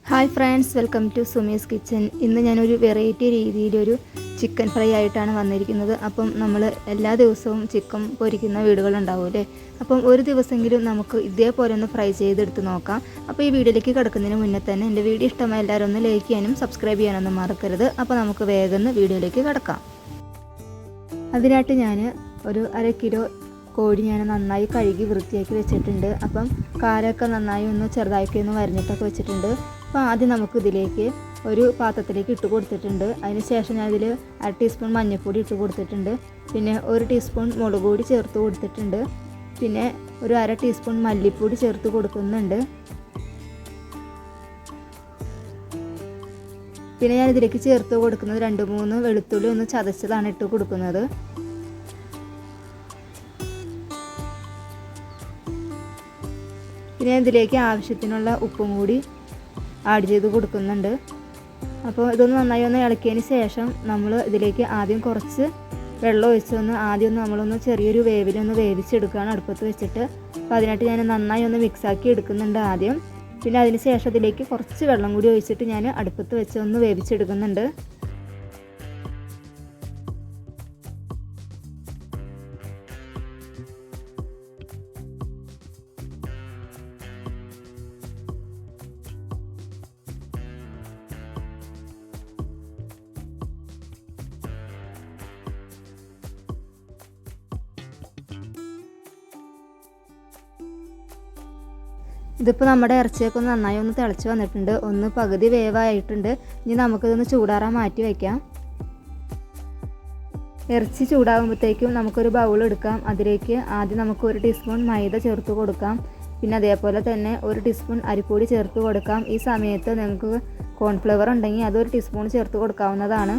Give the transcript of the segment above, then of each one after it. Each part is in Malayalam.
Hi friends, welcome to Sumi's kitchen. ഇന്ന് ഞാനൊരു വെറൈറ്റി രീതിയിലൊരു ചിക്കൻ ഫ്രൈ ആയിട്ടാണ് വന്നിരിക്കുന്നത്. അപ്പം നമ്മൾ എല്ലാ ദിവസവും ചിക്കൻ പൊരിക്കുന്ന വീടുകളുണ്ടാവുമല്ലേ. അപ്പം ഒരു ദിവസമെങ്കിലും നമുക്ക് ഇതേപോലെ ഒന്ന് ഫ്രൈ ചെയ്തെടുത്ത് നോക്കാം. അപ്പോൾ ഈ വീഡിയോയിലേക്ക് കിടക്കുന്നതിന് മുന്നേ തന്നെ എൻ്റെ വീഡിയോ ഇഷ്ടമായ എല്ലാവരും ഒന്ന് ലൈക്ക് ചെയ്യാനും സബ്സ്ക്രൈബ് ചെയ്യാനൊന്നും മറക്കരുത്. അപ്പോൾ നമുക്ക് വേഗം വീഡിയോയിലേക്ക് കിടക്കാം. അതിനായിട്ട് ഞാൻ ഒരു 1/2 കിലോ കോഴി ഞാൻ നന്നായി കഴുകി വൃത്തിയാക്കി വെച്ചിട്ടുണ്ട്. അപ്പം കാലൊക്കെ നന്നായി ഒന്ന് ചെറുതാക്കി ഒന്ന് വരഞ്ഞിട്ടൊക്കെ വെച്ചിട്ടുണ്ട്. അപ്പോൾ ആദ്യം നമുക്ക് ഇതിലേക്ക് ഒരു പാത്രത്തിലേക്ക് ഇട്ട് കൊടുത്തിട്ടുണ്ട്. അതിന് ശേഷം ഞാനിതിൽ 1/2 ടീസ്പൂൺ മഞ്ഞൾപ്പൊടി ഇട്ട് കൊടുത്തിട്ടുണ്ട്. പിന്നെ 1 ടീസ്പൂൺ മുളക് പൊടി ചേർത്ത് കൊടുത്തിട്ടുണ്ട്. പിന്നെ ഒരു 1/2 ടീസ്പൂൺ മല്ലിപ്പൊടി ചേർത്ത് കൊടുക്കുന്നുണ്ട്. പിന്നെ ഞാനിതിലേക്ക് ചേർത്ത് കൊടുക്കുന്നത് 2-3 വെളുത്തുള്ളി ഒന്ന് ചതച്ചതാണ് ഇട്ട് കൊടുക്കുന്നത്. പിന്നെ ഇതിലേക്ക് ആവശ്യത്തിനുള്ള ഉപ്പും കൂടി ആഡ് ചെയ്ത് കൊടുക്കുന്നുണ്ട്. അപ്പോൾ ഇതൊന്ന് നന്നായി ഒന്ന് ഇളക്കിയതിന് ശേഷം നമ്മൾ ഇതിലേക്ക് ആദ്യം കുറച്ച് വെള്ളം ഒഴിച്ചൊന്ന് നമ്മളൊന്ന് ചെറിയൊരു വേവിലൊന്ന് വേവിച്ചെടുക്കുകയാണ് അടുപ്പത്ത് വെച്ചിട്ട്. അപ്പോൾ അതിനായിട്ട് ഞാൻ നന്നായി ഒന്ന് മിക്സാക്കി എടുക്കുന്നുണ്ട് ആദ്യം. പിന്നെ അതിന് ശേഷം ഇതിലേക്ക് കുറച്ച് വെള്ളം കൂടി ഒഴിച്ചിട്ട് ഞാൻ അടുപ്പത്ത് വെച്ച് ഒന്ന് വേവിച്ചെടുക്കുന്നുണ്ട്. ഇതിപ്പോൾ നമ്മുടെ ഇറച്ചിയൊക്കെ ഒന്ന് നന്നായി ഒന്ന് തിളച്ച് വന്നിട്ടുണ്ട്. ഒന്ന് പകുതി വേവായിട്ടുണ്ട്. ഇനി നമുക്കിതൊന്ന് ചൂടാറാൻ മാറ്റി വയ്ക്കാം. ഇറച്ചി ചൂടാകുമ്പോഴത്തേക്കും നമുക്കൊരു ബൗൾ എടുക്കാം. അതിലേക്ക് ആദ്യം നമുക്ക് 1 ടീസ്പൂൺ മൈദ ചേർത്ത് കൊടുക്കാം. പിന്നെ അതേപോലെ തന്നെ 1 ടീസ്പൂൺ അരിപ്പൊടി ചേർത്ത് കൊടുക്കാം. ഈ സമയത്ത് നിങ്ങൾക്ക് കോൺഫ്ലവർ ഉണ്ടെങ്കിൽ അത് 1 ടീസ്പൂൺ ചേർത്ത് കൊടുക്കാവുന്നതാണ്.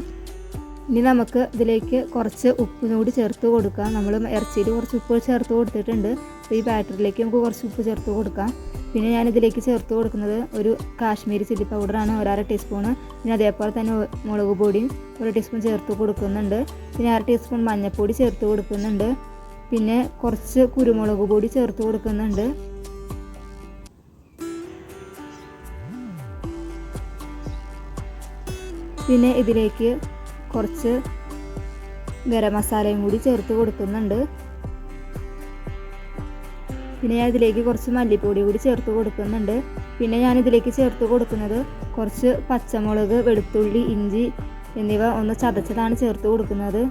ഇനി നമുക്ക് ഇതിലേക്ക് കുറച്ച് ഉപ്പിനൂടി ചേർത്ത് കൊടുക്കാം. നമ്മൾ ഇറച്ചിയിൽ കുറച്ച് ഉപ്പ് ചേർത്ത് കൊടുത്തിട്ടുണ്ട്. അപ്പോൾ ഈ ബാറ്ററിലേക്ക് നമുക്ക് കുറച്ച് ഉപ്പ് ചേർത്ത് കൊടുക്കാം. പിന്നെ ഞാനിതിലേക്ക് ചേർത്ത് കൊടുക്കുന്നത് ഒരു കാശ്മീരി ചില്ലി പൗഡറാണ്, 1/2 ടീസ്പൂണ്. പിന്നെ അതേപോലെ തന്നെ മുളക് പൊടിയും 1 ടീസ്പൂൺ ചേർത്ത് കൊടുക്കുന്നുണ്ട്. പിന്നെ 1/2 ടീസ്പൂൺ മഞ്ഞൾപ്പൊടി ചേർത്ത് കൊടുക്കുന്നുണ്ട്. പിന്നെ കുറച്ച് കുരുമുളക് പൊടി ചേർത്ത് കൊടുക്കുന്നുണ്ട്. പിന്നെ ഇതിലേക്ക് കുറച്ച് ഗരം മസാലയും കൂടി ചേർത്ത് കൊടുക്കുന്നുണ്ട്. പിന്നെ ഞാൻ ഇതിലേക്ക് കുറച്ച് മല്ലിപ്പൊടി കൂടി ചേർത്ത് കൊടുക്കുന്നുണ്ട്. പിന്നെ ഞാനിതിലേക്ക് ചേർത്ത് കൊടുക്കുന്നത് കുറച്ച് പച്ചമുളക്, വെളുത്തുള്ളി, ഇഞ്ചി എന്നിവ ഒന്ന് ചതച്ചതാണ് ചേർത്ത് കൊടുക്കുന്നത്.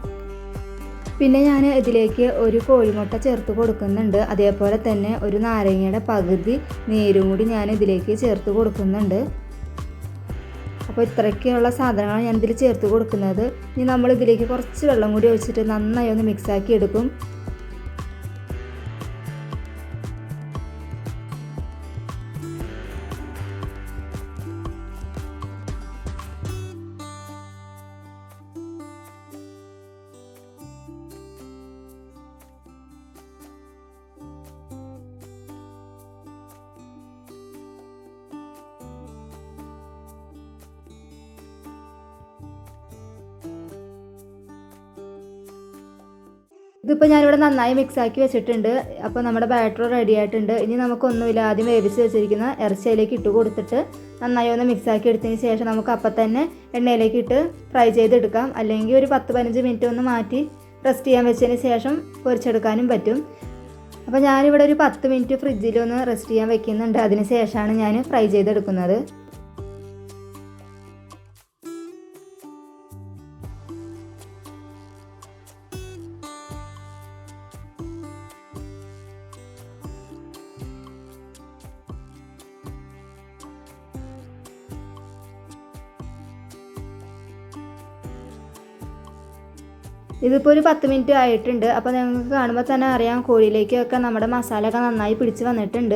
പിന്നെ ഞാൻ ഇതിലേക്ക് ഒരു കോഴിമുട്ട ചേർത്ത് കൊടുക്കുന്നുണ്ട്. അതേപോലെ തന്നെ ഒരു നാരങ്ങയുടെ പകുതി നീരും കൂടി ഞാൻ ഇതിലേക്ക് ചേർത്ത് കൊടുക്കുന്നുണ്ട്. അപ്പോൾ ഇത്രയ്ക്കുള്ള സാധനങ്ങളാണ് ഞാൻ ഇതിൽ ചേർത്ത് കൊടുക്കുന്നത്. ഇനി നമ്മൾ ഇതിലേക്ക് കുറച്ച് വെള്ളം കൂടി ഒഴിച്ചിട്ട് നന്നായി ഒന്ന് മിക്സാക്കി എടുക്കും. ഇതിപ്പോൾ ഞാനിവിടെ നന്നായി മിക്സാക്കി വെച്ചിട്ടുണ്ട്. അപ്പോൾ നമ്മുടെ ബാറ്റർ റെഡി ആയിട്ടുണ്ട്. ഇനി നമുക്കൊന്നുമില്ല, ആദ്യം വേവിച്ച് വെച്ചിരിക്കുന്ന ഇറച്ചിയിലേക്ക് ഇട്ട് കൊടുത്തിട്ട് നന്നായി ഒന്ന് മിക്സാക്കി എടുത്തതിന് ശേഷം നമുക്ക് അപ്പം തന്നെ എണ്ണയിലേക്ക് ഇട്ട് ഫ്രൈ ചെയ്തെടുക്കാം. അല്ലെങ്കിൽ ഒരു 10-15 മിനിറ്റ് ഒന്ന് മാറ്റി റെസ്റ്റ് ചെയ്യാൻ വെച്ചതിന് ശേഷം പൊരിച്ചെടുക്കാനും പറ്റും. അപ്പോൾ ഞാനിവിടെ ഒരു 10 മിനിറ്റ് ഫ്രിഡ്ജിലൊന്ന് റെസ്റ്റ് ചെയ്യാൻ വെക്കുന്നുണ്ട്. അതിന് ശേഷമാണ് ഞാൻ ഫ്രൈ ചെയ്തെടുക്കുന്നത്. ഇതിപ്പോൾ ഒരു 10 മിനിറ്റ് ആയിട്ടുണ്ട്. അപ്പോൾ നിങ്ങൾക്ക് കാണുമ്പോൾ തന്നെ അറിയാം കോഴിയിലേക്കൊക്കെ നമ്മുടെ മസാലയൊക്കെ നന്നായി പിടിച്ച് വന്നിട്ടുണ്ട്.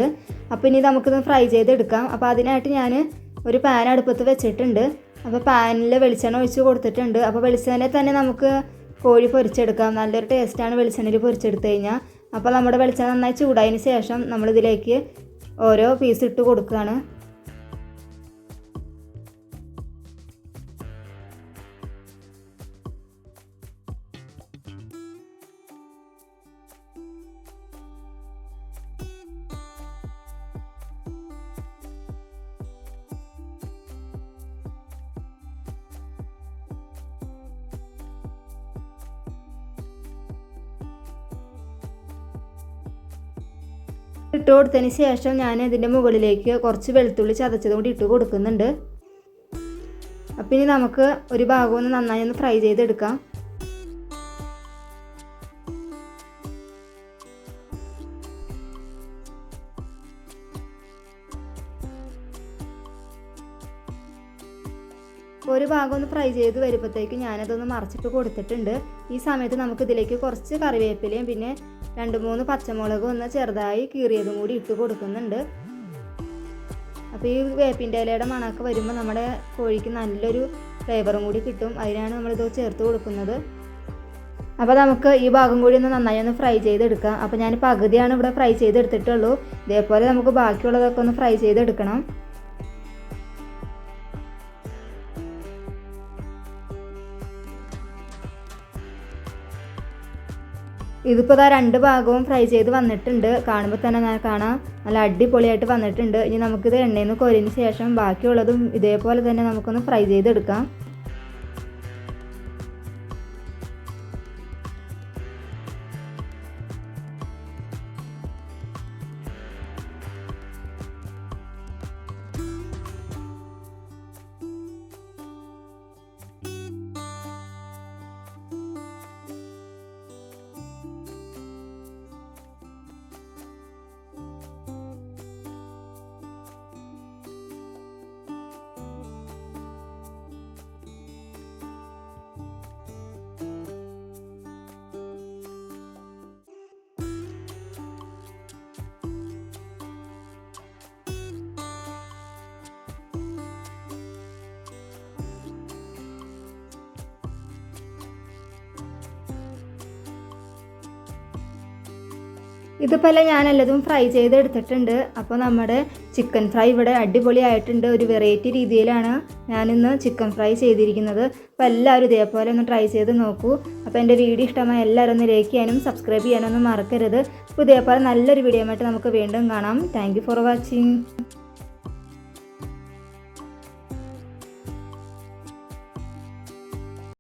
അപ്പോൾ ഇനി നമുക്കിത് ഫ്രൈ ചെയ്തെടുക്കാം. അപ്പോൾ അതിനായിട്ട് ഞാൻ ഒരു പാൻ അടുപ്പത്ത് വെച്ചിട്ടുണ്ട്. അപ്പോൾ പാനിൽ വെളിച്ചെണ്ണ ഒഴിച്ച് കൊടുത്തിട്ടുണ്ട്. അപ്പോൾ വെളിച്ചെണ്ണയിൽ തന്നെ നമുക്ക് കോഴി പൊരിച്ചെടുക്കാം. നല്ലൊരു ടേസ്റ്റാണ് വെളിച്ചെണ്ണയിൽ പൊരിച്ചെടുത്ത് കഴിഞ്ഞാൽ. അപ്പോൾ നമ്മുടെ വെളിച്ചെണ്ണ നന്നായി ചൂടായതിന് ശേഷം നമ്മളിതിലേക്ക് ഓരോ പീസ് ഇട്ട് കൊടുക്കുകയാണ്. ഇട്ട് കൊടുത്തതിന് ശേഷം ഞാൻ ഇതിൻ്റെ മുകളിലേക്ക് കുറച്ച് വെളുത്തുള്ളി ചതച്ചതും കൂടി ഇട്ട് കൊടുക്കുന്നുണ്ട്. അപ്പം ഇനി നമുക്ക് ഒരു ഭാഗം ഒന്ന് നന്നായി ഒന്ന് ഫ്രൈ ചെയ്തെടുക്കാം. ഒരു ഭാഗം ഒന്ന് ഫ്രൈ ചെയ്ത് വരുമ്പോഴത്തേക്ക് ഞാനതൊന്ന് മറച്ചിട്ട് കൊടുത്തിട്ടുണ്ട്. ഈ സമയത്ത് നമുക്ക് ഇതിലേക്ക് കുറച്ച് കറിവേപ്പിലയും പിന്നെ 2-3 പച്ചമുളകും ഒന്ന് ചെറുതായി കീറിയതും കൂടി ഇട്ട് കൊടുക്കുന്നുണ്ട്. അപ്പോൾ ഈ വേപ്പിൻ്റെ ഇലയുടെ മണമൊക്കെ വരുമ്പോൾ നമ്മുടെ കോഴിക്ക് നല്ലൊരു ഫ്ലേവറും കൂടി കിട്ടും. അതിനാണ് നമ്മളിത് ചേർത്ത് കൊടുക്കുന്നത്. അപ്പോൾ നമുക്ക് ഈ ഭാഗം കൂടി ഒന്ന് നന്നായി ഒന്ന് ഫ്രൈ ചെയ്തെടുക്കാം. അപ്പോൾ ഞാൻ പകുതിയാണ് ഇവിടെ ഫ്രൈ ചെയ്തെടുത്തിട്ടുള്ളൂ. ഇതേപോലെ നമുക്ക് ബാക്കിയുള്ളതൊക്കെ ഒന്ന് ഫ്രൈ ചെയ്തെടുക്കണം. ഇതിപ്പോൾ ഇതാ 2 ഭാഗവും ഫ്രൈ ചെയ്ത് വന്നിട്ടുണ്ട്. കാണുമ്പോൾ തന്നെ കാണാം നല്ല അടിപൊളിയായിട്ട് വന്നിട്ടുണ്ട്. ഇനി നമുക്കിത് എണ്ണയിൽ നിന്ന് കോരിയതിന് ശേഷം ബാക്കിയുള്ളതും ഇതേപോലെ തന്നെ നമുക്കൊന്ന് ഫ്രൈ ചെയ്തെടുക്കാം. ഇതിപ്പോൾ ഞാനെല്ലതും ഫ്രൈ ചെയ്തെടുത്തിട്ടുണ്ട്. അപ്പോൾ നമ്മുടെ ചിക്കൻ ഫ്രൈ ഇവിടെ അടിപൊളിയായിട്ടുണ്ട്. ഒരു വെറൈറ്റി രീതിയിലാണ് ഞാനിന്ന് ചിക്കൻ ഫ്രൈ ചെയ്തിരിക്കുന്നത്. അപ്പോൾ എല്ലാവരും ഇതേപോലെ ഒന്ന് ട്രൈ ചെയ്ത് നോക്കൂ. അപ്പോൾ എൻ്റെ വീഡിയോ ഇഷ്ടമായ എല്ലാവരും ഒന്ന് ലൈക്ക് ചെയ്യാനും സബ്സ്ക്രൈബ് ചെയ്യാനൊന്നും മറക്കരുത്. അപ്പോൾ ഇതേപോലെ നല്ലൊരു വീഡിയോ ആയിട്ട് നമുക്ക് വീണ്ടും കാണാം. Thank you for watching.